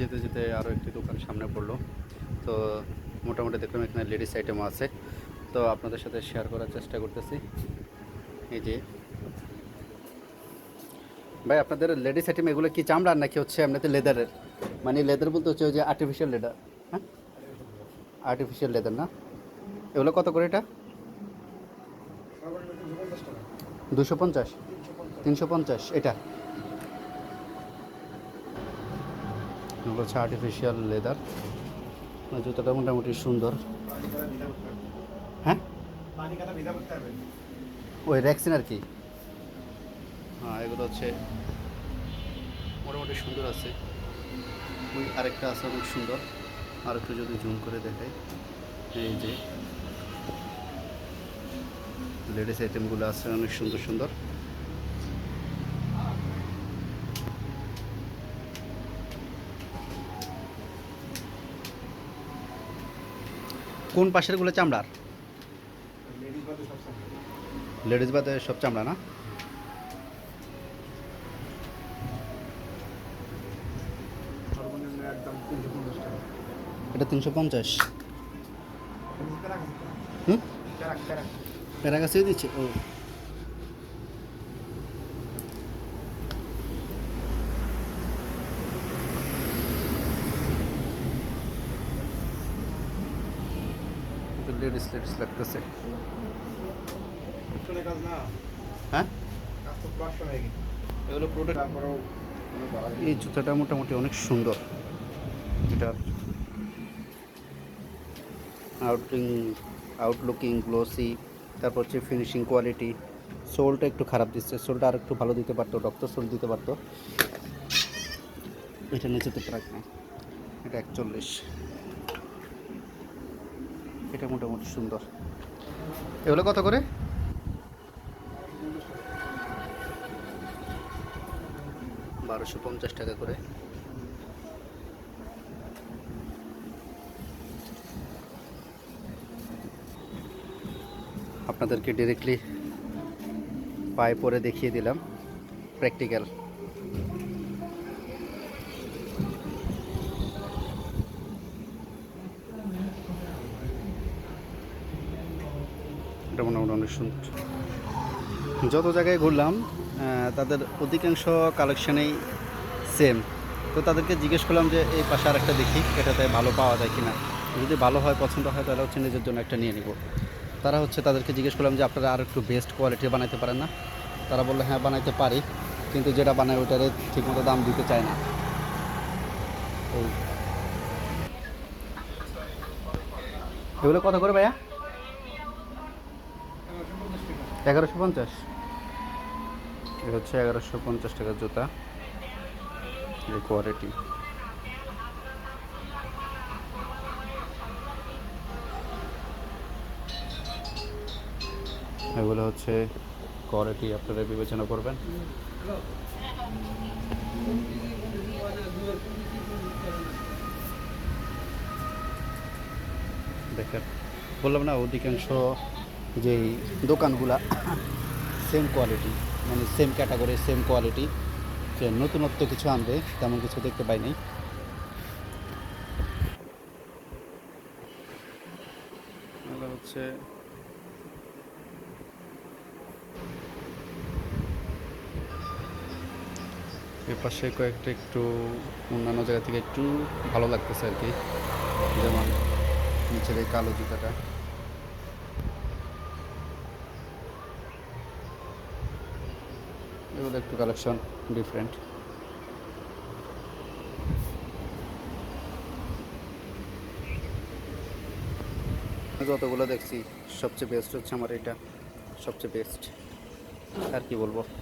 যেতে যেতে আরও একটি দোকান সামনে পড়লো। তো মোটামুটি দেখলাম এখানে লেডিস আইটেমও আছে, তো আপনাদের সাথে শেয়ার করার চেষ্টা করতেছি। এই যে ভাই, আপনাদের লেডিস আইটেম এগুলো কি চামড়ার নাকি হচ্ছে এমনিতে লেদারের? মানে লেদার বলতে হচ্ছে ওই যে আর্টিফিশিয়াল লেদার। হ্যাঁ, আর্টিফিশিয়াল লেদার না? এগুলো কত করে এটা? 250, 350 এটা? এগুলো হচ্ছে আর্টিফিশিয়াল লেদার। জুতোটা মোটামুটি সুন্দর। হ্যাঁ, ওই র্যাক্সিন আর কি। হ্যাঁ, এগুলো হচ্ছে মোটামুটি সুন্দর আছে। ওই আরেকটা আছে অনেক সুন্দর, আর একটু যদি জুম করে দেখাই। এই যে লেডিস আইটেমগুলো আছে অনেক সুন্দর সুন্দর। কোন পাশেরগুলো চামড়ার? লেডিস বাদে সব চামড়া না? এটা 350। হুম, প্যারাগাছিও দিচ্ছে। ও, লেডিস লেডিস লাগতেছে। হ্যাঁ, এগুলো প্রোডাক্ট। এই জুতাটা মোটামুটি অনেক সুন্দর। এটার আউটলুকিং আউটলুকিং গ্লোসি, তারপর হচ্ছে ফিনিশিং কোয়ালিটি। সোলটা একটু খারাপ দিচ্ছে, সোলটা আর একটু ভালো দিতে পারতো, ডক্টর সোল দিতে পারতো। এটা নিচে তো ট্রাক নেই। এটা 41। এটা মোটামুটি সুন্দর। এগুলো কত করে? 1250 টাকা করে। আপনাদেরকে ডিরেক্টলি পায়ে পরে দেখিয়ে দিলাম, প্র্যাকটিক্যাল। এটা মোটামুটি অনেক সুন্দর। যত জায়গায় ঘুরলাম তাদের অধিকাংশ কালেকশানেই সেম। তো তাদেরকে জিজ্ঞেস করলাম যে এই পাশে আর একটা দেখি, এটাতে ভালো পাওয়া যায় কি না। যদি ভালো হয়, পছন্দ হয়, তাহলে হচ্ছে নিজের জন্য একটা নিয়ে নিব। তারা হচ্ছে তাদেরকে জিজ্ঞেস করলাম যে আপনারা আর একটু বেস্ট কোয়ালিটির বানাইতে পারেন না? তারা বললো হ্যাঁ বানাইতে পারি, কিন্তু যেটা বানায় ওটারে ঠিকমতো দাম দিতে চায় না। এগুলো কত করে ভাইয়া? 1150। এটা হচ্ছে 1150 টাকার জুতা, এই কোয়ালিটি। এগুলো হচ্ছে কোয়ালিটি, আপনারা বিবেচনা করবেন। দেখেন, বললাম না অধিকাংশ যেই দোকানগুলা সেম কোয়ালিটি, মানে সেম ক্যাটাগরি, সেম কোয়ালিটি। যে নতুনত্ব কিছু আনবে তেমন কিছু দেখতে পাইনি। এগুলো হচ্ছে এর পাশে কয়েকটা একটু অন্যান্য জায়গা থেকে একটু ভালো লাগতেছে আর কি। যেমন নিচের এই কালো জুতাটা, এগুলো একটু কালেকশন ডিফারেন্ট। যতগুলো দেখছি সবচেয়ে বেস্ট হচ্ছে আমার এটা, সবচেয়ে বেস্ট। আর কি বলবো।